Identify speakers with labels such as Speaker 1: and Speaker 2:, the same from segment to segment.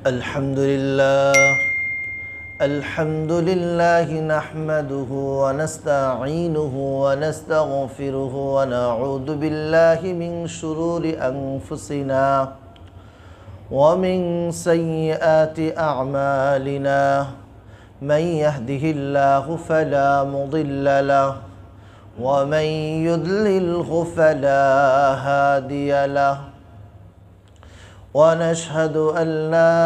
Speaker 1: الحمد لله نحمده ونستعينه ونستغفره ونعوذ بالله من شرور أنفسنا ومن سيئات أعمالنا من يهده الله فلا مضل له ومن يضلله فلا هادي له ونشهد أن لا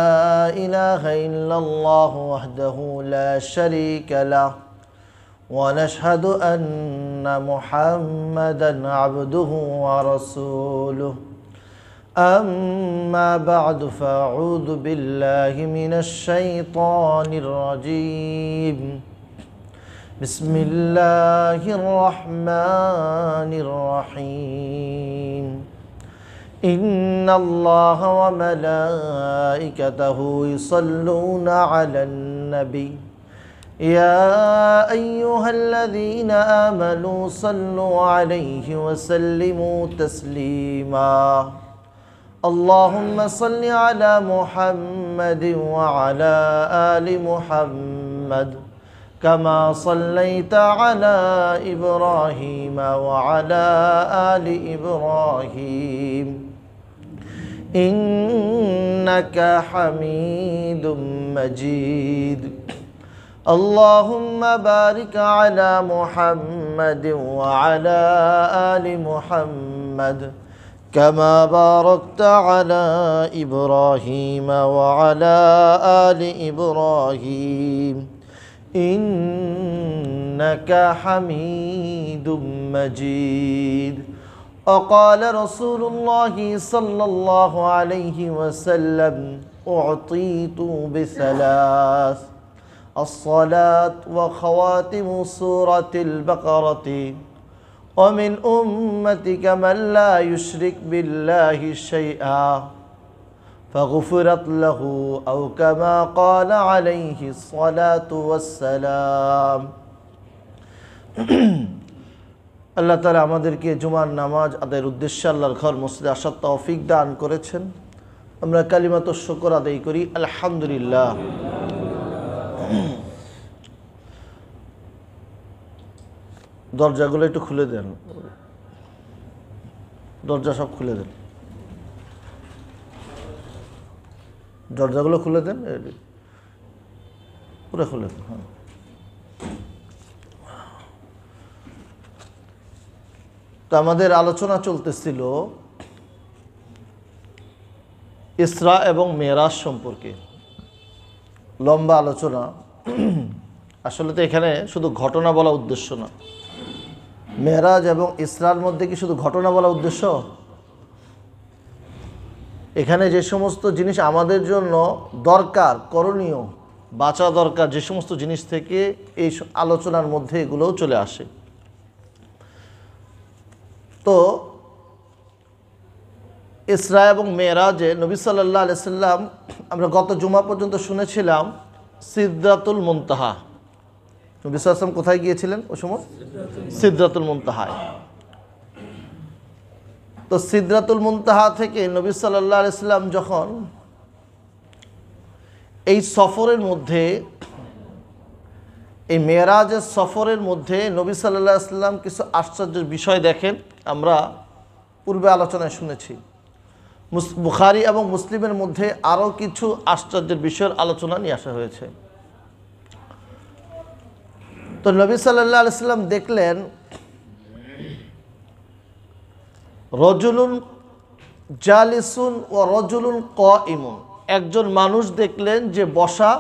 Speaker 1: إله إلا الله وحده لا شريك له ونشهد أن محمدا عبده ورسوله أما بعد فأعوذ بالله من الشيطان الرجيم بسم الله الرحمن الرحيم إن الله وملائكته يصلون على النبي يا أيها الذين آمنوا صلوا عليه وسلموا تسليما اللهم صل على محمد وعلى آل محمد كما صليت على إبراهيم وعلى آل إبراهيم إنك حميد مجيد اللهم بارك على محمد وعلى آل محمد كما باركت على إبراهيم وعلى آل إبراهيم إنك حميد مجيد وقال رسول الله صلى الله عليه وسلم أعطيت بثلاث الصلاة وخواتم سورة البقرة ومن أمتك من لا يشرك بالله شيئا فغفرت له أو كما قال عليه الصلاة والسلام আল্লাহ তাআলা আমাদেরকে জুমার নামাজ আদায়ের উদ্দেশ্যে আল্লাহর ঘর মসজিদে আসার তৌফিক দান করেছেন। আমরা কালিমাতুশ শুকর আদায় করি আলহামদুলিল্লাহ। দরজাগুলো একটু খুলে দেন, দরজা সব খুলে দেন, দরজাগুলো খুলে দেন, পুরো খুলে দেন। হ্যাঁ, তো আমাদের আলোচনা চলতেছিল ইসরা এবং মেরাজ সম্পর্কে, লম্বা আলোচনা। আসলে তো এখানে শুধু ঘটনা বলা উদ্দেশ্য না। মেরাজ এবং ইসরার মধ্যে কি শুধু ঘটনা বলা উদ্দেশ্য? এখানে যে সমস্ত জিনিস আমাদের জন্য দরকার, করণীয়, বাঁচা দরকার, যে সমস্ত জিনিস থেকে এই আলোচনার মধ্যে এগুলোও চলে আসে। তো ইসরা এবং মেরাজে নবী সাল্লাল্লাহু আলাইহি সাল্লাম, আমরা গত জুমা পর্যন্ত শুনেছিলাম সিদরাতুল মুনতাহা। নবী সাল্লাল্লাহু আলাইহি সাল্লাম কোথায় গিয়েছিলেন ওই সময়? সিদরাতুল মুনতাহায়। তো সিদরাতুল মুনতাহা থেকে নবী সাল্লাল্লাহু আলাইহি সাল্লাম যখন এই সফরের মধ্যে, এই মেরাজের সফরের মধ্যে নবী সাল্লাল্লাহু আলাইহি সাল্লাম কিছু আশ্চর্যের বিষয় দেখেন। আমরা পূর্বে আলোচনায় শুনেছি বুখারী এবং মুসলিমের মধ্যে আরও কিছু আশ্চর্যের বিষয়ের আলোচনা নিয়ে আসা হয়েছে। তো নবী সাল্লাল্লাহু আলাইহি সাল্লাম দেখলেন রজুলুন জালিসুন ও রজুলুন কাইমুন, একজন মানুষ দেখলেন যে বসা,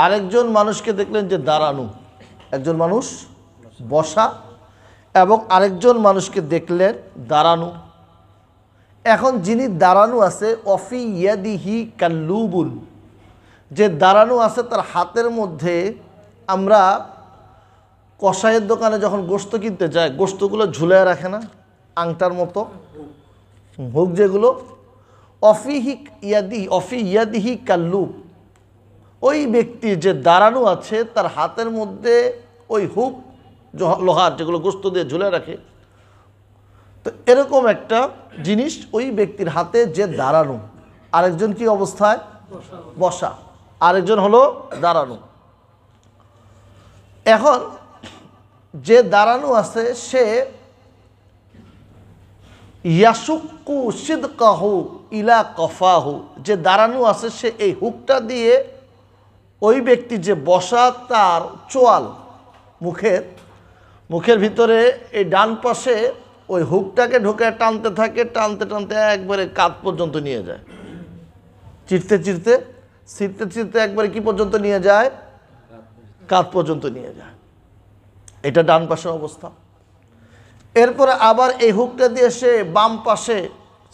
Speaker 1: আরেকজন মানুষকে দেখলেন যে দাঁড়ানো। একজন মানুষ বসা এবং আরেকজন মানুষকে দেখলেন দাঁড়ানো। এখন যিনি দাঁড়ানো আছে, অফি ইয়াদিহি কাল্লুবুন, যে দাঁড়ানো আছে তার হাতের মধ্যে, আমরা কসাইয়ের দোকানে যখন গোশত কিনতে যাই, গোশতগুলো ঝুলায় রাখে না, আংটার মতো হুক যেগুলো, অফি ইয়াদিহি কাল্লুব, ওই ব্যক্তি যে দাঁড়ানো আছে তার হাতের মধ্যে ওই হুক লোহার যেগুলো গোশত দিয়ে ঝুলে রাখে, তো এরকম একটা জিনিস ওই ব্যক্তির হাতে যে দাঁড়ানো, আরেকজন কি অবস্থায় বসা, আরেকজন হলো দাঁড়ানো। এখন যে দাঁড়ানো আছে সে ইয়াসুক্কু সিদকাহু ইলা কফাহু, যে দাঁড়ানো আছে সে এই হুকটা দিয়ে ওই ব্যক্তি যে বসা তার চোয়াল মুখের ভিতরে এই ডান পাশে ওই হুকটাকে ঢোকে টানতে থাকে, টানতে টানতে একবারে কাঁধ পর্যন্ত নিয়ে যায়, চিরতে চিরতে ছিঁড়তে ছিঁড়তে একবারে কি পর্যন্ত নিয়ে যায়, কাঁধ পর্যন্ত নিয়ে যায়। এটা ডান পাশের অবস্থা। এরপরে আবার এই হুকটা দিয়ে সে বাম পাশে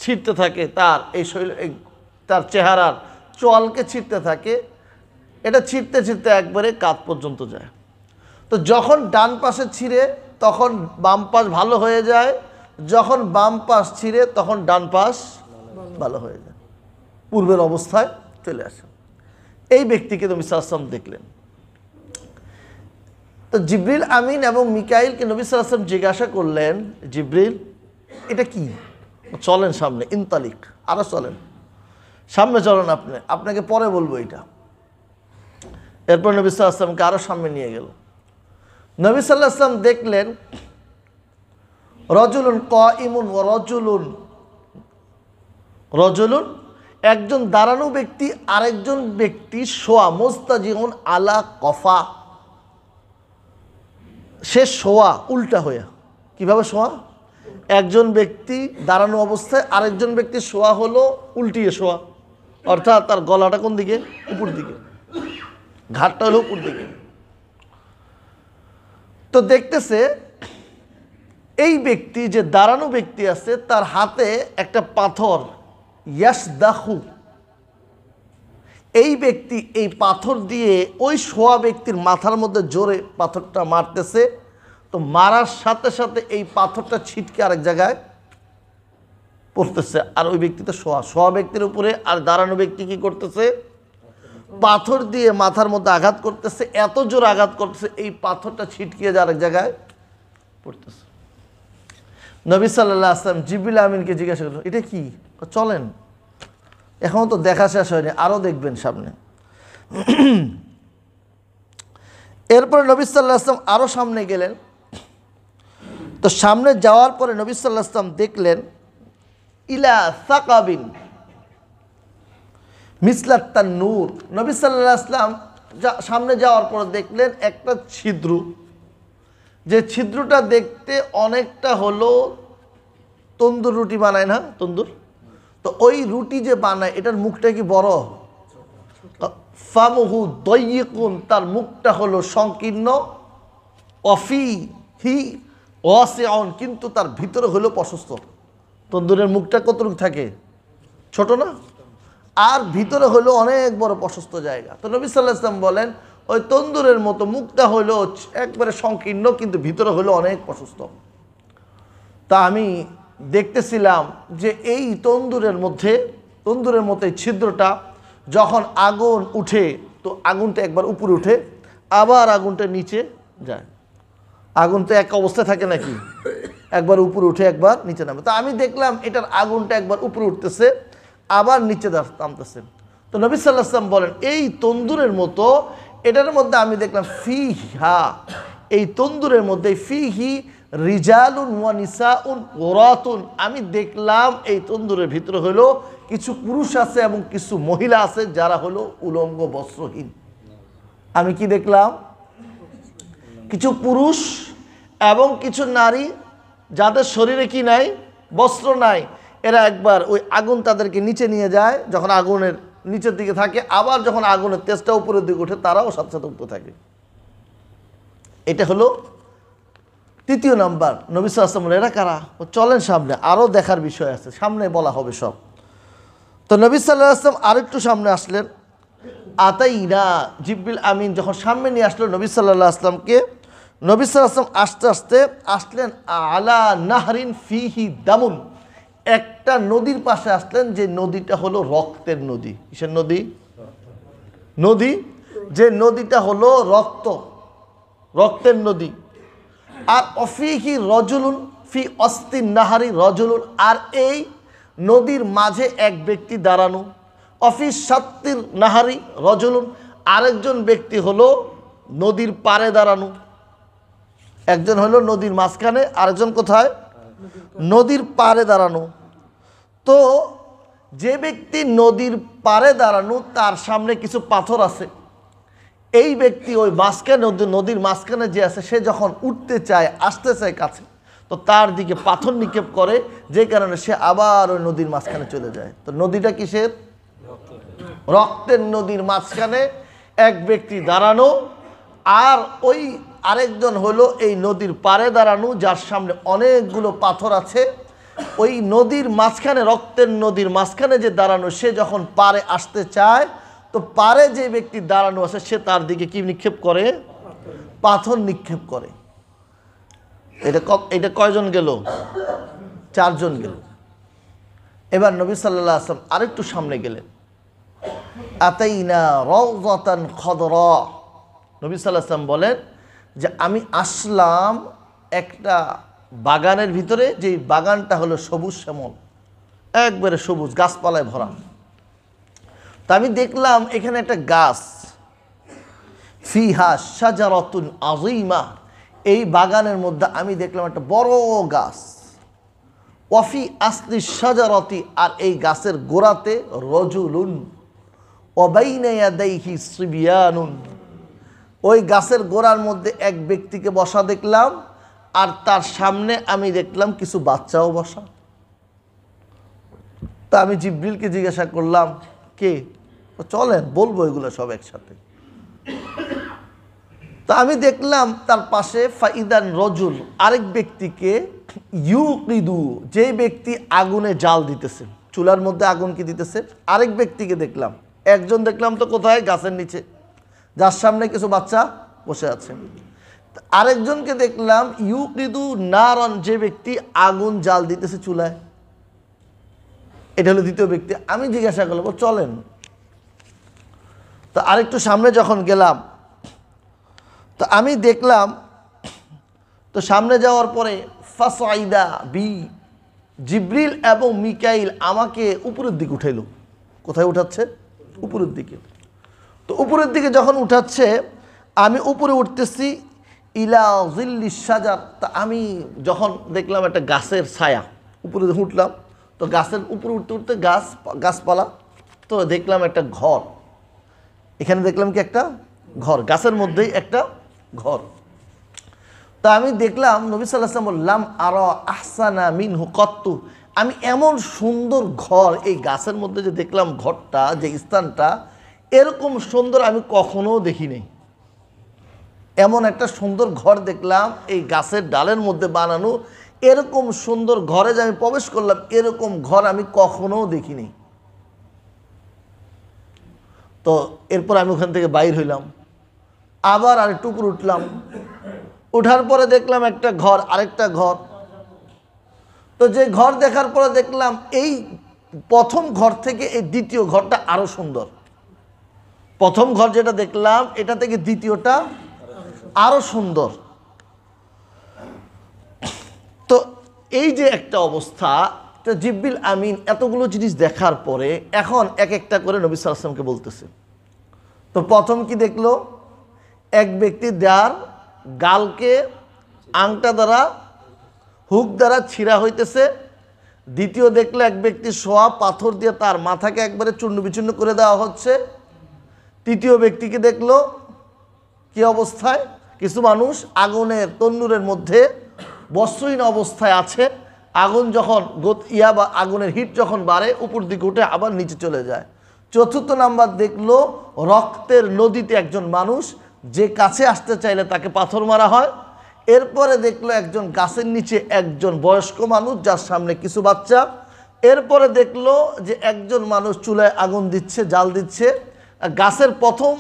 Speaker 1: ছিঁড়তে থাকে, তার এই তার চেহারার চোয়ালকে ছিঁড়তে থাকে, এটা ছিঁড়তে ছিঁড়তে একবারে কাঁধ পর্যন্ত যায়। তো যখন ডান পাশে ছিঁড়ে তখন বাম পাশ ভালো হয়ে যায়, যখন বাম পাশ ছিঁড়ে তখন ডান পাশ ভালো হয়ে যায়, পূর্বের অবস্থায় চলে আসে। এই ব্যক্তিকে নবী সাল্লাল্লাহু আলাইহি ওয়াসাল্লাম দেখলেন। তো জিবরিল আমিন এবং মিকাইলকে নবী সাল্লাল্লাহু আলাইহি ওয়াসাল্লাম জিজ্ঞাসা করলেন, জিবরিল এটা কি? চলেন সামনে, ইনতালিক, আরো চলেন সামনে, চলেন আপনাকে পরে বলবো এটা। এরপর নবী সাল্লাল্লাহু আলাইহি ওয়াসাল্লামকে আরো সামনে নিয়ে গেল। নবী সাল্লাল্লাহু আলাইহি ওয়াসাল্লাম দেখলেন রজুলুন কাইমুন ওয়া রজুলুন একজন দাঁড়ানো ব্যক্তি, আরেকজন ব্যক্তি শোয়া, মুস্তাজিউন আলা কফা, সে শোয়া উল্টা হয়ে। কিভাবে শোয়া? একজন ব্যক্তি দাঁড়ানো অবস্থায়, আরেকজন ব্যক্তি শোয়া হলো উল্টিয়ে শোয়া, অর্থাৎ তার গলাটা কোন দিকে? উপর দিকে, ঘাটটা হলো উপর দিকে। তো দেখতেছে এই ব্যক্তি যে দাঁড়ানো ব্যক্তি আছে তার হাতে একটা পাথর, ইয়াসদাখু, এই ব্যক্তি এই পাথর দিয়ে ওই শোয়া ব্যক্তির মাথার মধ্যে জোরে পাথরটা মারতেছে। তো মারার সাথে সাথে এই পাথরটা ছিটকে আরেক জায়গায় পড়তেছে, আর ওই ব্যক্তি তো শোয়া ব্যক্তির উপরে, আর দাঁড়ানো ব্যক্তি কি করতেছে? পাথর দিয়ে মাথার মধ্যে আঘাত করতেছে, এত জোর আঘাত করতেছে এই পাথরটা ছিটকিয়ে আরেক জায়গায় পড়তেছে। নবী সাল্লাল্লাহু আলাইহি ওয়াসাল্লাম জিবরিল আমিনকে জিজ্ঞাসা করলেন, এটা কি? চলেন, এখনো তো দেখা শেষ হয়নি, আরো দেখবেন সামনে। এরপরে নবী সাল্লাল্লাহু আলাইহি ওয়াসাল্লাম আরো সামনে গেলেন। তো সামনে যাওয়ার পরে নবী সাল্লাল্লাহু আলাইহি ওয়াসাল্লাম দেখলেন ইলা সাকাবিন মিসলাত তান্নূর। নবী সাল্লাল্লাহু আলাইহি ওয়াসাল্লাম সামনে যাওয়ার পরে দেখলেন একটা ছিদ্র, যে ছিদ্রটা দেখতে অনেকটা হলো তন্দুর রুটি বানায় না, তন্দুর, তো ওই রুটি যে বানায় এটার মুখটা কি বড়? ফামুহু দাইয়িকুন, তার মুখটা হলো সংকীর্ণ, অফিহি ওয়াসিউন, কিন্তু তার ভিতরে হলো প্রশস্ত। তন্দুরের মুখটা কতটুকু থাকে? ছোট না, আর ভিতরে হলো অনেক বড় প্রশস্ত জায়গা। তো নবী সাল্লাল্লাহু আলাইহি ওয়াসাল্লাম বলেন ওই তন্দুরের মতো মুখটা হলো একবারে সংকীর্ণ, কিন্তু ভিতরে হলো অনেক প্রশস্ত। তা আমি দেখতেছিলাম যে এই তন্দুরের মতো এই ছিদ্রটা যখন আগুন উঠে, তো আগুনটা একবার উপরে উঠে আবার আগুনটা নিচে যায়। আগুন তো এক অবস্থায় থাকে নাকি, একবার উপরে উঠে একবার নিচে নামে। তা আমি দেখলাম এটার আগুনটা একবার উপরে উঠতেছে আবার নিচে নামতেছে। তো নবী সাল্লাল্লাহু আলাইহি ওয়াসাল্লাম বলেন এই তন্দুরের মতো এটার মধ্যে আমি দেখলাম ফিহা, এই তন্দুরের মধ্যে ফিহি রিজালুন ওয়া নিসাউন ওরাতুন, আমি দেখলাম এই তন্দুরের ভিতরে হলো কিছু পুরুষ আছে এবং কিছু মহিলা আছে যারা হলো উলঙ্গ বস্ত্রহীন। আমি কি দেখলাম? কিছু পুরুষ এবং কিছু নারী যাদের শরীরে কি নাই? বস্ত্র নাই। এরা একবার ওই আগুন তাদেরকে নিচে নিয়ে যায়, যখন আগুনের নিচের দিকে থাকে, আবার যখন আগুনের তেজটা উপরের দিকে ওঠে তারাও সাথে সাথে উঠতে থাকে। এটা হলো তৃতীয় নাম্বার। নবী সাল্লাল্লাহু আলাইহি ওয়াসাল্লাম এরা কারা? চলেন সামনে, আরও দেখার বিষয় আছে, সামনে বলা হবে সব। তো নবী সাল্লাল্লাহু আলাইহি ওয়াসাল্লাম আরেকটু সামনে আসলেন। আতাইনা, জিবরিল আমিন যখন সামনে নিয়ে আসলো নবী সাল্লাল্লাহু আলাইহি ওয়াসাল্লামকে, নবী সাল্লাল্লাহু আলাইহি ওয়াসাল্লাম আস্তে আস্তে আসলেন আলা নাহরিন ফিহি দামুন, একটা নদীর পাশে আসলেন, যে নদীটা হলো রক্তের নদী। কিসের নদী? নদী, যে নদীটা হলো রক্তের নদী। আর অফিহি রজুলুন ফি অস্তিন নাহারি রজুলুন, আর এই নদীর মাঝে এক ব্যক্তি দাঁড়ানো। অফিস সাত্তির নাহারি রজুলুন, আরেকজন ব্যক্তি হলো নদীর পাড়ে দাঁড়ানো। একজন হলো নদীর মাঝখানে, আরেকজন কোথায়? নদীর পাড়ে দাঁড়ানো। তো যে ব্যক্তি নদীর পাড়ে দাঁড়ানো তার সামনে কিছু পাথর আছে। এই ব্যক্তি ওই মাঝখানে নদীর মাঝখানে যে আছে সে যখন উঠতে চায়, আসতে চায় কাছে, তো তার দিকে পাথর নিক্ষেপ করে, যে কারণে সে আবার ওই নদীর মাঝখানে চলে যায়। তো নদীটা কিসের? রক্তের নদীর মাঝখানে এক ব্যক্তি দাঁড়ানো, আর ওই আরেকজন হলো এই নদীর পাড়ে দাঁড়ানো যার সামনে অনেকগুলো পাথর আছে। ওই নদীর মাঝখানে, রক্তের নদীর মাঝখানে যে দাঁড়ানো, সে যখন পাড়ে আসতে চায়, তো পাড়ে যে ব্যক্তি দাঁড়ানো আছে সে তার দিকে কি নিক্ষেপ করে? পাথর নিক্ষেপ করে। এটা কয়জন গেল? 4 জন গেল। এবার নবী সাল্লাল্লাহু আলাইহি ওয়াসাল্লাম আরেকটু সামনে গেলেন। আতাইনা রাওযাতান খাদরা, নবী সাল্লাল্লাহু আলাইহি ওয়াসাল্লাম বলেন যে আমি আসলাম একটা বাগানের ভিতরে, যে বাগানটা হলো সবুজ শ্যামল, একবারে সবুজ, গাছপালায় ভরা। তা আমি দেখলাম এখানে একটা গাছ, ফিহা শাজারাতুন আযীমা, এই বাগানের মধ্যে আমি দেখলাম একটা বড় গাছ। ওয়াফি আসলি শাজারাতি, আর এই গাছের গোড়াতে রজুলুন ওয়া বাইনা ইয়াদাইহি সিবিয়ানুন, ওই গাছের গোড়ার মধ্যে এক ব্যক্তিকে বসা দেখলাম, আর তার সামনে আমি দেখলাম কিছু বাচ্চাও বসা। তা আমি জিবরিলকে জিজ্ঞাসা করলাম, কে? চলেন বলবো এগুলো সব একসাথে। তা আমি দেখলাম তার পাশে ফাইদান রজুল, আরেক ব্যক্তিকে, ইউকিদু, যে ব্যক্তি আগুনে জাল দিতেছে, চুলার মধ্যে আগুন কি দিতেছে, আরেক ব্যক্তিকে দেখলাম। একজন দেখলাম তো কোথায়? গাছের নিচে, যার সামনে কিছু বাচ্চা বসে আছে। আরেকজনকে দেখলাম ইউকিদু নারন, যে ব্যক্তি আগুন জাল দিতেছে চুলায়। এটা হলো দ্বিতীয় ব্যক্তি। আমি জিজ্ঞাসা করলাম, চলেন। তো আরেকটু সামনে যখন গেলাম, তো আমি দেখলাম, তো সামনে যাওয়ার পরে ফাসাইদা বি, জিবরিল এবং মিকাইল আমাকে উপরের দিকে উঠাইল। কোথায় উঠাচ্ছে? উপরের দিকে। তো উপরের দিকে যখন উঠাচ্ছে, আমি উপরে উঠতেছি, ইলা জিল্লিশ শাজার, তা আমি যখন দেখলাম একটা গাছের ছায়া, উপরে উঠলাম, তো গাছের উপরে উঠতে উঠতে গাছপালা, তো দেখলাম একটা ঘর। এখানে দেখলাম কি একটা ঘর, গাছের মধ্যেই একটা ঘর। তা আমি দেখলাম, নবী সাল্লাল্লাহু আলাইহি ওয়াসাল্লাম বললাম, আরা আহসানা মিনহু কত্তু, আমি এমন সুন্দর ঘর, এই গাছের মধ্যে যে দেখলাম ঘরটা, যে স্থানটা, এরকম সুন্দর আমি কখনো দেখি নাই। এমন একটা সুন্দর ঘর দেখলাম এই গাছের ডালের মধ্যে বানানো, এরকম সুন্দর ঘরে যে আমি প্রবেশ করলাম, এরকম ঘর আমি কখনো দেখিনি। তো এরপর আমি ওখান থেকে বাইর হইলাম, আবার আরেকটু উপরে উঠলাম। ওঠার পরে দেখলাম একটা ঘর, আরেকটা ঘর। তো যে ঘর দেখার পরে দেখলাম এই প্রথম ঘর থেকে এই দ্বিতীয় ঘরটা আরো সুন্দর। প্রথম ঘর যেটা দেখলাম, এটা থেকে দ্বিতীয়টা আরো সুন্দর। তো এই যে একটা অবস্থা, তো জিবরিল আমিন এতগুলো জিনিস দেখার পরে এখন এক একটা করে নবী সাল্লাল্লাহু আলাইহি ওয়াসাল্লামকে বলতেছে। তো প্রথম কি দেখলো? এক ব্যক্তি যার গালকে আংটা দ্বারা, হুক দ্বারা ছিঁড়া হইতেছে। দ্বিতীয় দেখলো এক ব্যক্তি শোয়া পাথর দিয়ে তার মাথাকে একবারে চূর্ণ বিচূর্ণ করে দেওয়া হচ্ছে। তৃতীয় ব্যক্তিকে দেখলো কি অবস্থায়? কিছু মানুষ আগুনের তন্নুরের মধ্যে বস্ত্রহীন অবস্থায় আছে। আগুন যখন বা আগুনের হিট যখন বাড়ে, উপর দিকে উঠে আবার নিচে চলে যায়। চতুর্থ নাম্বার দেখলো রক্তের নদীতে একজন মানুষ, যে কাছে আসতে চাইলে তাকে পাথর মারা হয়। এরপরে দেখলো একজন গাছের নিচে একজন বয়স্ক মানুষ, যার সামনে কিছু বাচ্চা। এরপরে দেখলো যে একজন মানুষ চুলায় আগুন দিচ্ছে, জাল দিচ্ছে। গাছের প্রথম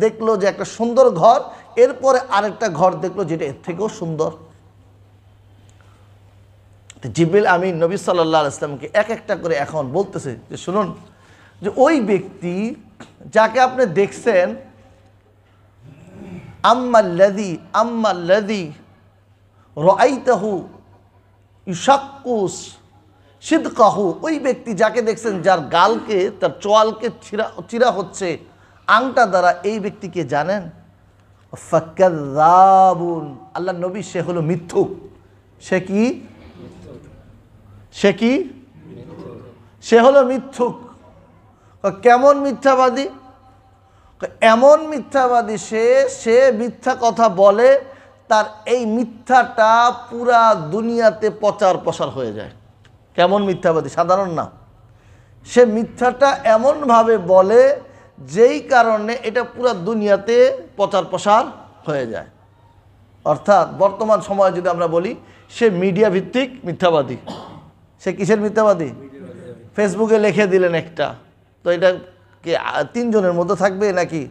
Speaker 1: দেখলো যে একটা সুন্দর ঘর, এরপরে আরেকটা ঘর দেখলো যেটা এর থেকেও সুন্দর। জিবরিল আমিন নবী সাল্লাল্লাহু আলাইহি ওয়াসাল্লামকে এক একটা করে এখন বলতেছে যে শুনুন, যে ওই ব্যক্তি যাকে আপনি দেখছেন, আম্মাল্লাযী রাআইতাহু ইশাক্কুস, সিদকাহু, ওই ব্যক্তি যাকে দেখছেন যার গালকে তার চোয়ালকে চিরা হচ্ছে আংটা দ্বারা, এই ব্যক্তিকে জানেন? ফাকাযাবুন, আল্লাহ নবী সে হলো মিথ্যুক। সে কি? সে কি? সে হলো মিথ্যুক। কেমন মিথ্যাবাদী? এমন মিথ্যাবাদী সে মিথ্যা কথা বলে, তার এই মিথ্যাটা পুরা দুনিয়াতে প্রচার প্রসার হয়ে যায়। কেমন মিথ্যাবাদী? সাধারণ না, সে মিথ্যাটা এমনভাবে বলে যেই কারণে এটা পুরা দুনিয়াতে প্রচার প্রসার হয়ে যায়। অর্থাৎ বর্তমান সময়ে যদি আমরা বলি, সে মিডিয়া ভিত্তিক মিথ্যাবাদী। সে কিসের মিথ্যাবাদী? ফেসবুকে লিখে দিলেন একটা, তো এটা কি 3 জনের মধ্যে থাকবে নাকি?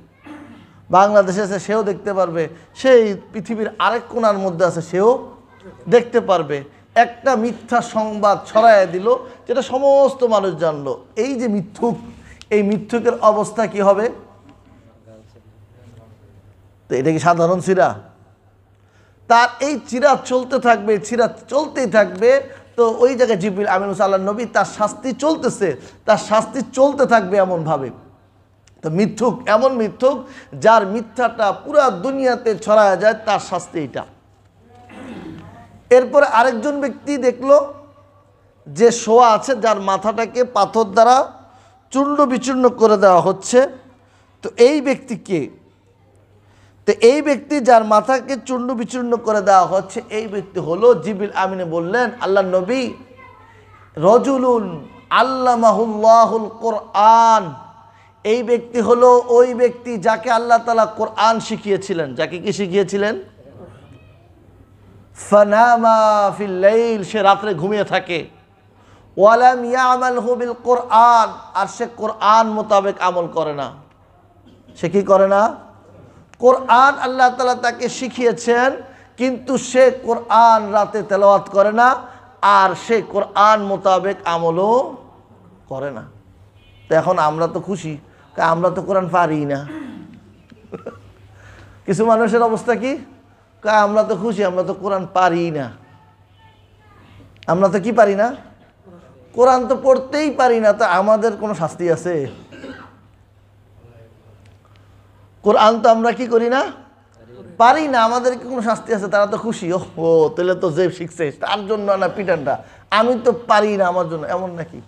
Speaker 1: বাংলাদেশে আছে সেও দেখতে পারবে, সেই পৃথিবীর আরেক কোণার মধ্যে আছে সেও দেখতে পারবে। একটা মিথ্যা সংবাদ ছড়ায় দিল, যেটা সমস্ত মানুষ জানলো। এই যে মিথ্যুক, এই মিথ্যুকের অবস্থা কি হবে? তো এটা কি সাধারণ চিরা? তার এই চিরা চলতে থাকবে, চিরা চলতেই থাকবে। তো ওই জায়গায় জিবরিল আমিন আল্লাহ নবী, তার শাস্তি চলতেছে, তার শাস্তি চলতে থাকবে এমনভাবে। তো মিথ্যুক এমন মিথ্যুক যার মিথ্যাটা পুরা দুনিয়াতে ছড়ায় যায়, তার শাস্তি এটা। এরপরে আরেকজন ব্যক্তি দেখলো যে শোয়া আছে, যার মাথাটাকে পাথর দ্বারা চূর্ণ বিচূর্ণ করে দেওয়া হচ্ছে। তো এই ব্যক্তি কে? তো এই ব্যক্তি যার মাথাকে চূর্ণ বিচূর্ণ করে দেওয়া হচ্ছে, এই ব্যক্তি হলো, জিবরিল আমিনে বললেন আল্লাহ নবী, রজুলুন আল্লামাহুল্লাহুল কোরআন। এই ব্যক্তি হলো ওই ব্যক্তি যাকে আল্লাহ তাআলা কোরআন শিখিয়েছিলেন। যাকে কি শিখিয়েছিলেন? ফানামা ফিল লাইল, সে রাত্রে ঘুমিয়ে থাকে। ওয়ালাম ইয়ামালহু বিল কোরআন, আর সে কোরআন মোতাবেক আমল করে না। সে কি করে না? কোরআন আল্লাহ তাআলা তাকে শিখিয়েছেন, কিন্তু সে কোরআন রাতে তেলাওয়াত করে না, আর সে কোরআন মোতাবেক আমলও করে না। তো এখন আমরা তো খুশি, আমরা তো কোরআন পারি না। কিছু মানুষের অবস্থা কি? আমরা তো খুশি, আমরা তো কোরআন পারি না। আমরা তো কি পারি না? কোরআন তো পড়তেই পারি না। তো আমাদের কোনো শাস্তি আছে? কোরআন তো আমরা কি করি না? পারি না। আমাদের কি কোনো শাস্তি আছে? তারা তো খুশি, ও তাহলে তো যে শিখছে তার জন্য না পিটানটা, আমি তো পারি না আমার জন্য, এমন নাকি?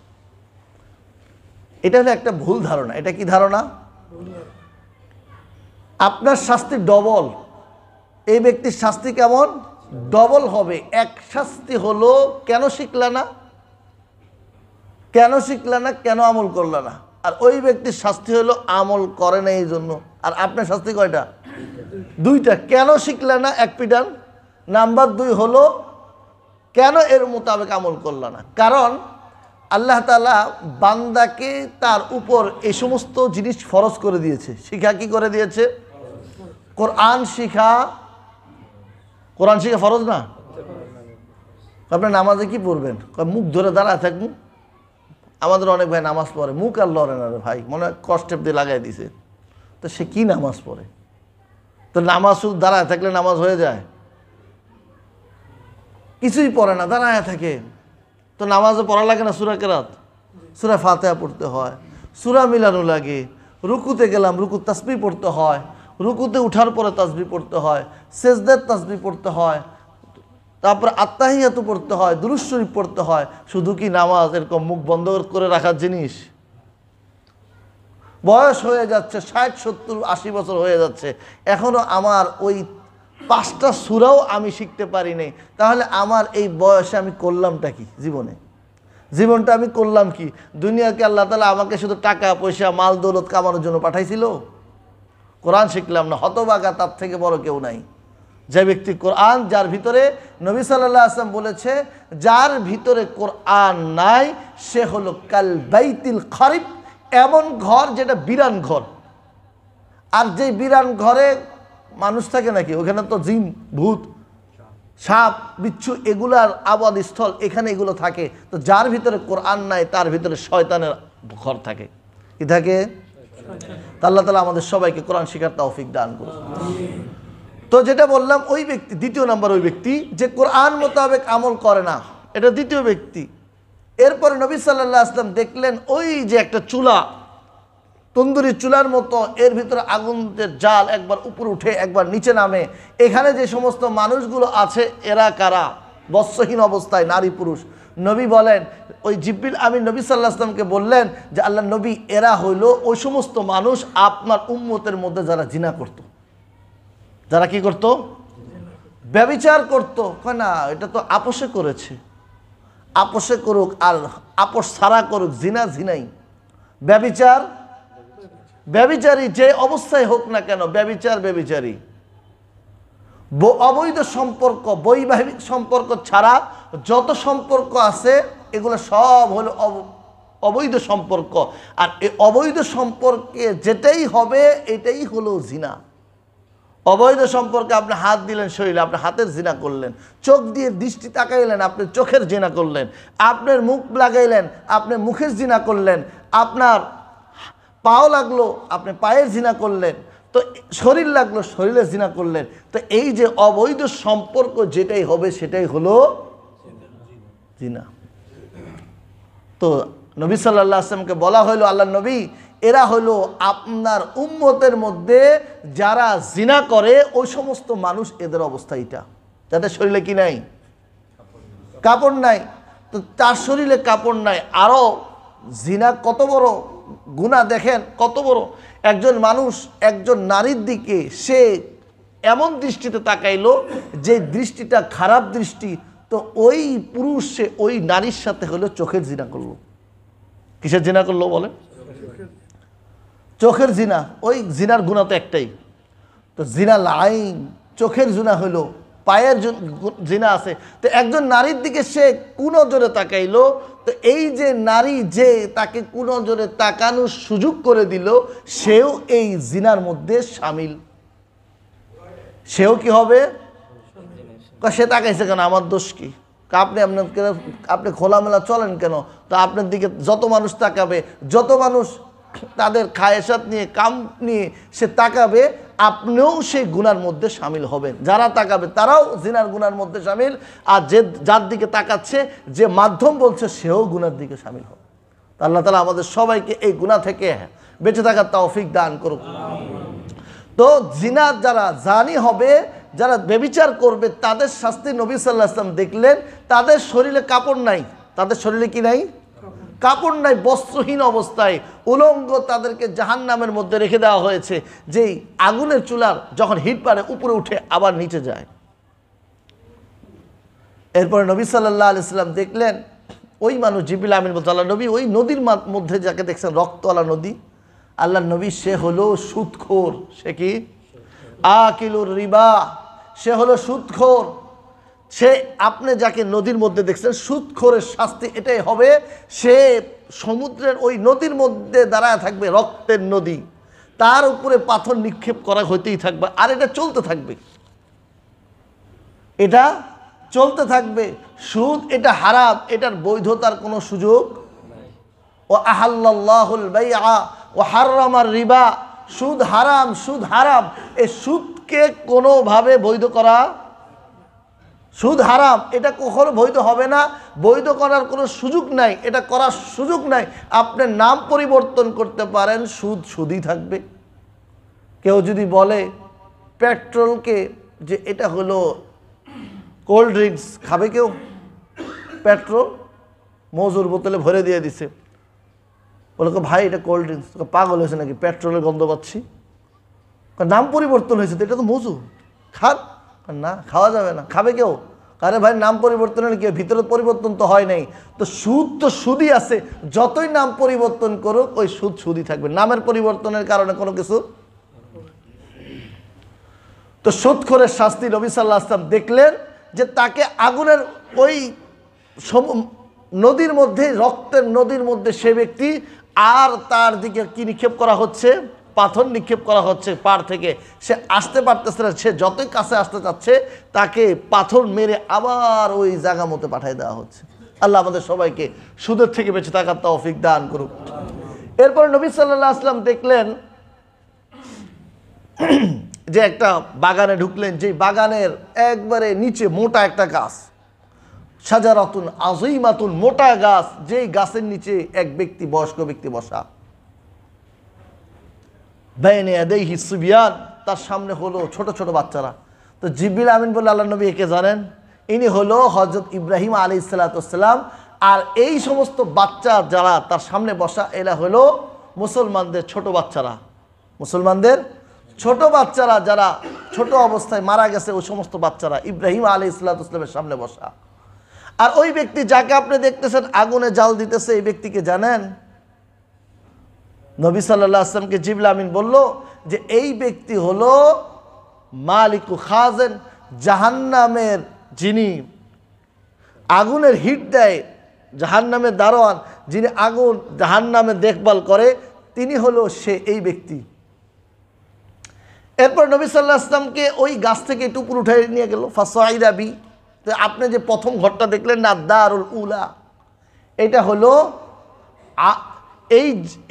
Speaker 1: এটা হলো একটা ভুল ধারণা। এটা কি ধারণা? আপনার শাস্তি ডবল, এই ব্যক্তির শাস্তি কেমন? ডবল হবে। এক শাস্তি হলো কেন শিখলা না, কেন শিখলা না, কেন আমল করলা না। আর ওই ব্যক্তির শাস্তি হলো আমল করে না এই জন্য। আর আপনার শাস্তি কয়টা? 2টা। কেন শিখলা না, এক পিটান। নাম্বার 2 হলো কেন এর মোতাবেক আমল করলা না। কারণ আল্লাহ তাআলা বান্দাকে তার উপর এই সমস্ত জিনিস ফরজ করে দিয়েছে। শিখা কি করে দিয়েছে? কোরআন শিখা। কোরআন শিখা ফরজ না? আপনি নামাজে কি পড়বেন? মুখ ধরে দাঁড়ায় থাকবেন। আমাদের অনেক ভাই নামাজ পড়ে, মুখ আর লড়ে না রে ভাই, মনে হয় কষ্টেপ দিয়ে লাগাই দিছে। তো সে কি নামাজ পড়ে? তো নামাজ শুধু দাঁড়ায় থাকলে নামাজ হয়ে যায়? কিছুই পড়ে না, দাঁড়ায় থাকে। তো নামাজে পড়া লাগে না? সূরা কেরাত, সূরা ফাতিহা পড়তে হয়, সূরা মিলানো লাগে। রুকুতে গেলাম, রুকু তাসবিহ পড়তে হয়, রুকুতে উঠার পরে তাসবিহ পড়তে হয়, সেজদার তাসবিহ পড়তে হয়, তারপর আত্তাহিয়াতু পড়তে হয়, দুরূদ শরীফ পড়তে হয়। শুধু কি নামাজ এরকম মুখ বন্ধ করে রাখার জিনিস? বয়স হয়ে যাচ্ছে, 60, 70, 80 বছর হয়ে যাচ্ছে, এখনো আমার ওই 5টা সূরাও আমি শিখতে পারি নাই। তাহলে আমার এই বয়সে আমি করলামটা কি? জীবনটা আমি করলাম কি? দুনিয়াকে আল্লাহ তাআলা আমাকে শুধু টাকা পয়সা মাল দৌলত কামানোর জন্য পাঠাইছিল? কোরআন শিখলাম না, হতভাগা তার থেকে বড় কেউ নাই। যে ব্যক্তি কোরআন, যার ভিতরে নবী সাল্লাল্লাহু আলাইহি ওয়াসাল্লাম বলেছে, যার ভিতরে কোরআন নাই সে হলো কাল বাইতিল খারিব, এমন ঘর যেটা বিরান ঘর। আর যে বিরান ঘরে মানুষ থাকে নাকি? ওখানে তো জিন, ভূত, সাপ, বিচ্ছু এগুলার আবাদ স্থল, এখানে এগুলো থাকে। তো যার ভিতরে কোরআন নাই তার ভিতরে শয়তানের ঘর থাকে। কি থাকে? আল্লাহ তাআলা আমাদের সবাইকে কোরআন শিখার তৌফিক দান করুন। তো যেটা বললাম, ওই ব্যক্তি, 2য় নাম্বার ওই ব্যক্তি যে কোরআন মোতাবেক আমল করে না, এটা 2য় ব্যক্তি। এরপরে নবী সাল্লাল্লাহু আলাইহি ওয়াসাল্লাম দেখলেন ওই যে একটা চুলা, তন্দুরি চুলার মতো, এর ভিতরে আগুনের জাল একবার উপরে উঠে একবার নিচে নামে। এখানে যে সমস্ত মানুষগুলো আছে এরা কারা? বস্ত্রহীন অবস্থায় নারী পুরুষ। নবী বলেন, ওই জিবরিল আমিন নবী সাল্লাল্লাহু আলাইহি ওয়াসাল্লামকে বললেন যে আল্লাহ নবী, এরা হইল ওই সমস্ত মানুষ আপনার উম্মতের মধ্যে যারা জিনা করত। যারা কি করত? ব্যভিচার করত। কয় না, এটা তো আপোষে করেছে, আপোষে করুক আর আপোষ ছাড়া করুক, জিনা জিনাই, ব্যভিচার ব্যভিচারী, যে অবস্থায় হোক না কেন ব্যভিচার ব্যভিচারী। অবৈধ সম্পর্ক, বৈবাহিক সম্পর্ক ছাড়া যত সম্পর্ক আছে এগুলো সব হলো অবৈধ সম্পর্ক। আর এই অবৈধ সম্পর্কে যেটাই হবে এটাই হলো জিনা। অবৈধ সম্পর্কে আপনি হাত দিলেন শরীরে, আপনি হাতের জিনা করলেন। চোখ দিয়ে দৃষ্টি তাকাইলেন, আপনি চোখের জিনা করলেন। আপনার মুখ লাগাইলেন, আপনি মুখের জিনা করলেন। আপনার পাও লাগলো, আপনি পায়ের জিনা করলেন। তো শরীর লাগলো, শরীরের জিনা করলেন। তো এই যে অবৈধ সম্পর্ক যেটাই হবে সেটাই হলো জিনা। তো নবী সাল্লাল্লাহু আলাইহি ওয়াসাল্লামকে বলা হলো, আল্লাহ নবী, এরা হলো আপনার উম্মতের মধ্যে যারা জিনা করে ওই সমস্ত মানুষ, এদের অবস্থা এটা। যাদের শরীরে কি নাই? কাপড় নাই। তো তার শরীরে কাপড় নাই, আরও জিনা কত বড় গুনাহ দেখেন, কত বড়। একজন মানুষ একজন নারীর দিকে সে এমন দৃষ্টিতে তাকাইলো যে দৃষ্টিটা খারাপ দৃষ্টি, তো ওই পুরুষ সে ওই নারীর সাথে হলো চোখের জিনা করলো। কিসের জিনা করলো বলে? চোখের জিনা। ওই জিনার গুনাহ তো একটাই। তো জিনা লাইন, চোখের জিনা হলো, পায়ের জিনা আছে। তো একজন নারীর দিকে সে কুনজরে তাকাইলো, তো এই যে নারী যে তাকে কুনজরে তাকানোর সুযোগ করে দিল, সেও এই জিনার মধ্যে শামিল। সেও কি হবে? সে তাকাইছে কেন, আমার দোষ কি? আপনি খোলামেলা চলেন কেন? তো আপনার দিকে যত মানুষ তাকাবে, যত মানুষ তাদের খায়েশাত নিয়ে কাম নিয়ে সে তাকাবে, আপনিও সেই গুনার মধ্যে শামিল হবেন। যারা তাকাবে তারাও জিনার গুনার মধ্যে শামিল, আর যার দিকে তাকাচ্ছে, যে মাধ্যম বলছে, সেও গুনার দিকে শামিল হবে। আল্লাহ তাআলা আমাদের সবাইকে এই গুনাহ থেকে বেঁচে থাকার তৌফিক দান করুক। তো জিনা যারা জানি হবে, যারা ব্যভিচার করবে, তাদের শাস্তি নবী সাল্লাল্লাহু আলাইহি ওয়াসাল্লাম দেখলেন। তাদের শরীরে কাপড় নাই, তাদের শরীরে কি নাই? কাপড় নাই, বস্ত্রহীন অবস্থায় উলঙ্গ তাদেরকে জাহান্নামের মধ্যে রেখে দেওয়া হয়েছে। যেই আগুনের চুলার যখন হিট পারে উপরে উঠে আবার নিচে যায়। এরপরে নবী সাল্লাল্লাহু আলাইহি ওয়াসাল্লাম দেখলেন ওই মানুষ, জিবরিল আমিন বলতে, আল্লাহ নবী, ওই নদীর মধ্যে যাকে দেখছেন রক্তওয়ালা নদী, আল্লাহ নবী সে হলো সুদখোর। সে কি? আকিলুর রিবা। সে হলো সুদখোর। সে, আপনি যাকে নদীর মধ্যে দেখছেন, সুদখোরের শাস্তি এটাই হবে, সে সমুদ্রের ওই নদীর মধ্যে দাঁড়ায় থাকবে, রক্তের নদী, তার উপরে পাথর নিক্ষেপ করা হইতেই থাকবে, আর এটা চলতে থাকবে, এটা চলতে থাকবে। সুদ এটা হারাম, এটার বৈধতার কোনো সুযোগ। ও আহাল্লাল্লাহুল বাইআ ও হাররামার রিবা। সুদ হারাম, সুদ হারাম। এই সুদকে কোনোভাবে বৈধ করা, সুদ হারাম, এটা কখনো বৈধ হবে না। বৈধ করার কোনো সুযোগ নাই, এটা করার সুযোগ নাই। আপনার নাম পরিবর্তন করতে পারেন, সুদ সুদই থাকবে। কেউ যদি বলে পেট্রোলকে যে এটা হলো কোল্ড ড্রিঙ্কস, খাবে কেউ? পেট্রোল মজুর বোতলে ভরে দিয়ে দিছে, বলে ভাই এটা কোল্ড ড্রিঙ্কস। পাগল হয়েছে নাকি, পেট্রোলের গন্ধ পাচ্ছি। নাম পরিবর্তন হয়েছে তো, এটা তো মজু, খান। না, খাওয়া যাবে না। খাবে কেউ? আরে ভাই, নাম পরিবর্তন হলে কি, ভিতরে পরিবর্তন তো হয় নাই। তো সুদ তো সুদই আছে, যতই নাম পরিবর্তন করুক ওই সুদ সুদই থাকবে। নামের পরিবর্তনের কারণে কোনো কিছু। তো সুদখোরের শাস্তি নবী সাল্লাল্লাহু আলাইহি ওয়াসাল্লাম দেখলেন যে তাকে আগুনের ওই নদীর মধ্যে, রক্তের নদীর মধ্যে সে ব্যক্তি, আর তার দিকে কি নিক্ষেপ করা হচ্ছে? পাথর নিক্ষেপ করা হচ্ছে পার থেকে। সে আসতে পারতেছে না, সে যতই কাছে আসতে চাচ্ছে তাকে পাথর মেরে আবার ওই জায়গা মতো পাঠিয়ে দেওয়া হচ্ছে। আল্লাহ আমাদের সবাইকে সুদের থেকে বেঁচে থাকার তৌফিক দান করুক। এরপরে নবী সাল্লাল্লাহু আলাইহি ওয়াসাল্লাম দেখলেন যে একটা বাগানে ঢুকলেন, যে বাগানের একবারে নিচে মোটা একটা গাছ, শাজারাতুন আযীমাতুন, মোটা গাছ, যেই গাছের নিচে এক ব্যক্তি, বয়স্ক ব্যক্তি বসা। বাইনে ইয়াদাইহি সিবিয়ান, তার সামনে হলো ছোট ছোট বাচ্চারা। তো জিবরিল আমিন বলে, আল্লাহ নবী একে জানেন? ইনি হলো হযরত ইব্রাহিম আলাইহিস সালাম। আর এই সমস্ত বাচ্চা যারা তার সামনে বসা, এরা হলো মুসলমানদের ছোট বাচ্চারা। মুসলমানদের ছোট বাচ্চারা যারা ছোট অবস্থায় মারা গেছে, ওই সমস্ত বাচ্চারা ইব্রাহিম আলাইহিস সালামের সামনে বসা। আর ওই ব্যক্তি যাকে আপনি দেখতেছেন আগুনে জাল দিতেছে, এই ব্যক্তিকে জানেন? নবী সাল্লাল্লাহু আলাইহি ওয়াসাল্লামকে জিবরিল আমিন বলল যে এই ব্যক্তি হলো মালিকু খাজেন, জাহান্নামের যিনি আগুনের হিট দেয়, জাহান্নামের দারোয়ান, যিনি আগুন জাহান্নামে দেখভাল করে, তিনি হলো সে, এই ব্যক্তি। এরপর নবী সাল্লাল্লাহু আলাইহি ওয়াসাল্লামকে ওই গাছ থেকে একটু উপরে উঠে নিয়ে গেল। ফাসাইদা বি, তো আপনি যে প্রথম ঘরটা দেখলেন না, দারুল উলা, এটা হলো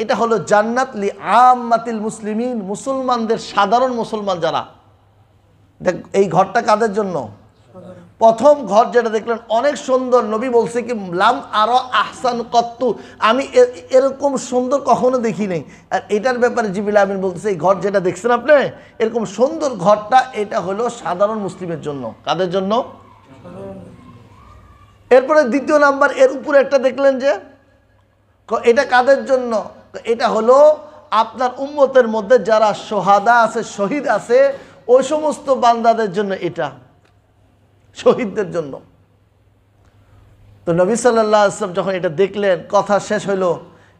Speaker 1: এটা হলো জান্নাত লি আম্মাতিল মুসলিমিন, মুসলমানদের সাধারণ মুসলমান যারা। দেখ, এই ঘরটা কাদের জন্য? প্রথম ঘর যেটা দেখলেন অনেক সুন্দর। নবী বলছে কি, লাম আরা আহসান কত্তু, আমি এরকম সুন্দর কখনো দেখি নাই। আর এটার ব্যাপারে জিবরিল আমিন বলতেছে, এই ঘর যেটা দেখছেন আপনি, এরকম সুন্দর ঘরটা, এটা হলো সাধারণ মুসলিমের জন্য। কাদের জন্য? এরপরে দ্বিতীয় নাম্বার, এর উপরে একটা দেখলেন যে, এটা কাদের জন্য? এটা হলো আপনার উম্মতের মধ্যে যারা সোহাদা আছে, শহীদ আছে, ওই সমস্ত বান্দাদের জন্য, এটা শহীদদের জন্য। তো নবী সাল্লাল্লাহু আলাইহি ওয়াসাল্লাম যখন এটা দেখলেন, কথা শেষ হইল।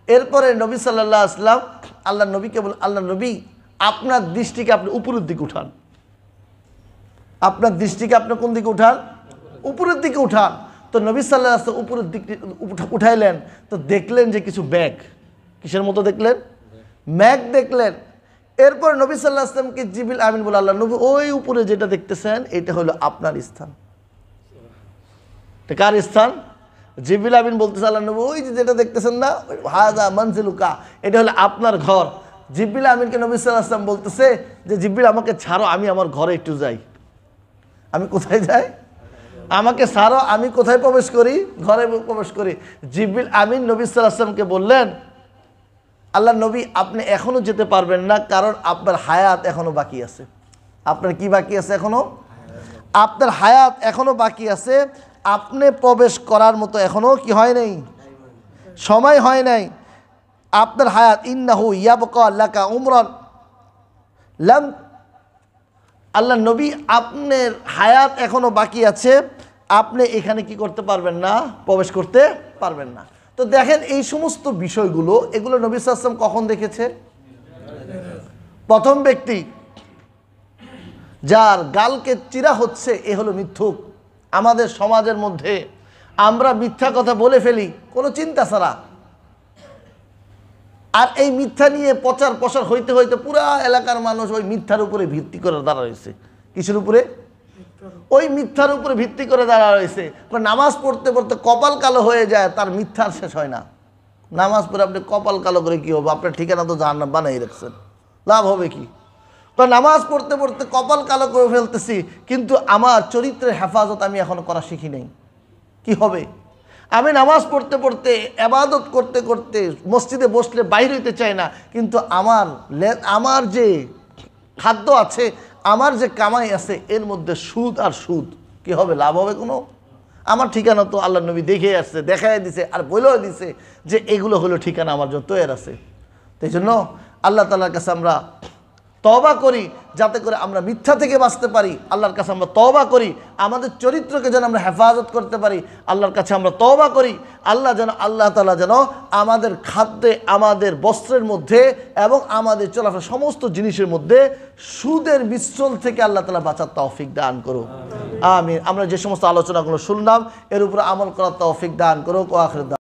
Speaker 1: এরপরে নবী সাল্লাল্লাহু আলাইহি ওয়াসাল্লাম আল্লাহ নবীকে বল, আল্লাহ নবী আপনার দৃষ্টিকে আপনি উপরের দিকে উঠান। আপনার দৃষ্টিকে আপনি কোন দিকে উঠান? উপরের দিকে উঠান। তো নবী সাল্লাল্লাহু আলাইহি ওয়াসাল্লাম উপরের দিকে উঠাইলেন, তো দেখলেন যে কিছু ব্যাগ। কিসের মতো দেখলেন? ম্যাগ দেখলেন। এরপর নবী সাল্লাল্লাহু আলাইহি ওয়াসাল্লামকে জিবরিল আমিন বলে, আল্লাহ নবী ওই উপরে যেটা দেখতেছেন, এটা হলো আপনার স্থান। কার স্থান? জিবরিল আমিন বলতেছে, আল্লাহ নবী ওই যেটা দেখতেছেন না, হাযা মানজিলুকা, এটা হলো আপনার ঘর। জিবরিল আমিনকে নবী সাল্লাল্লাহু আলাইহি ওয়াসাল্লাম বলতেছে যে, জিবরিল আমাকে ছাড়ো, আমি আমার ঘরে একটু যাই। আমি কোথায় যাই? আমাকে ছাড়ো, আমি কোথায় প্রবেশ করি? ঘরে প্রবেশ করি। জিবরিল আমিন নবী সাল্লাল্লাহু আলাইহি ওয়াসাল্লামকে বললেন, আল্লাহ নবী আপনি এখনো যেতে পারবেন না, কারণ আপনার হায়াত এখনো বাকি আছে। আপনার কি বাকি আছে? এখনো আপনার হায়াত এখনো বাকি আছে। আপনি প্রবেশ করার মতো এখনো কি হয় নাই? সময় হয় নাই। আপনার হায়াত, ইন্নাহু ইয়াবকা লাকা উমরান লাম, আল্লাহ নবী আপনার হায়াত এখনো বাকি আছে, আপনি এখানে কি করতে পারবেন না? প্রবেশ করতে পারবেন না। তো দেখেন, এই সমস্ত বিষয়গুলো, এগুলো নবী সাল্লাল্লাহু আলাইহি ওয়াসাল্লাম কখন দেখেছে? প্রথম ব্যক্তি যার গালকে চিরা হচ্ছে, এ হলো মিথ্যুক। আমাদের সমাজের মধ্যে আমরা মিথ্যা কথা বলে ফেলি কোনো চিন্তা ছাড়া। আর এই মিথ্যা নিয়ে প্রচার প্রসার হইতে হইতে পুরা এলাকার মানুষ ওই মিথ্যার উপরে ভিত্তি করে দাঁড়া রয়েছে। কিসের উপরে? ওই মিথ্যার উপরে ভিত্তি করে দাঁড়া রয়েছে। নামাজ পড়তে পড়তে কপাল কালো হয়ে যায়, তার মিথ্যার শেষ হয় না। নামাজ পড়ে আপনি কপাল কালো করে কি হবে? আপনার ঠিকানা তো জাহান্নাম বানাই রাখছেন, লাভ হবে কি? নামাজ পড়তে পড়তে কপাল কালো করে ফেলতেছি, কিন্তু আমার চরিত্রের হেফাজত আমি এখনো করা শিখি নাই, কি হবে? আমি নামাজ পড়তে পড়তে, ইবাদত করতে করতে মসজিদে বসলে বাইরে হইতে চাই না, কিন্তু আমার যে খাদ্য আছে, আমার যে কামাই আছে, এর মধ্যে সুদ আর সুদ, কি হবে? লাভ হবে কোনো? আমার ঠিকানা তো আল্লাহ নবী দেখে আসছে, দেখাই দিছে, আর বলেও দিছে যে এগুলো হলো ঠিকানা আমার জন্য তৈরি আছে। তাই জন্য আল্লাহ তাআলার কাছে আমরা তওবা করি, যাতে করে আমরা মিথ্যা থেকে বাঁচতে পারি। আল্লাহর কাছে আমরা তওবা করি, আমাদের চরিত্রকে যেন আমরা হেফাজত করতে পারি। আল্লাহর কাছে আমরা তওবা করি, আল্লাহ তাআলা যেন আমাদের খাদ্যে, আমাদের বস্ত্রের মধ্যে এবং আমাদের চলাফেরা সমস্ত জিনিসের মধ্যে সুদের মিশ্রণ থেকে আল্লাহ তাআলা বাঁচার তৌফিক দান করুক। আমিন। আমরা যে সমস্ত আলোচনাগুলো শুনলাম, এর উপরে আমল করার তৌফিক দান করুক। ওয়া আখির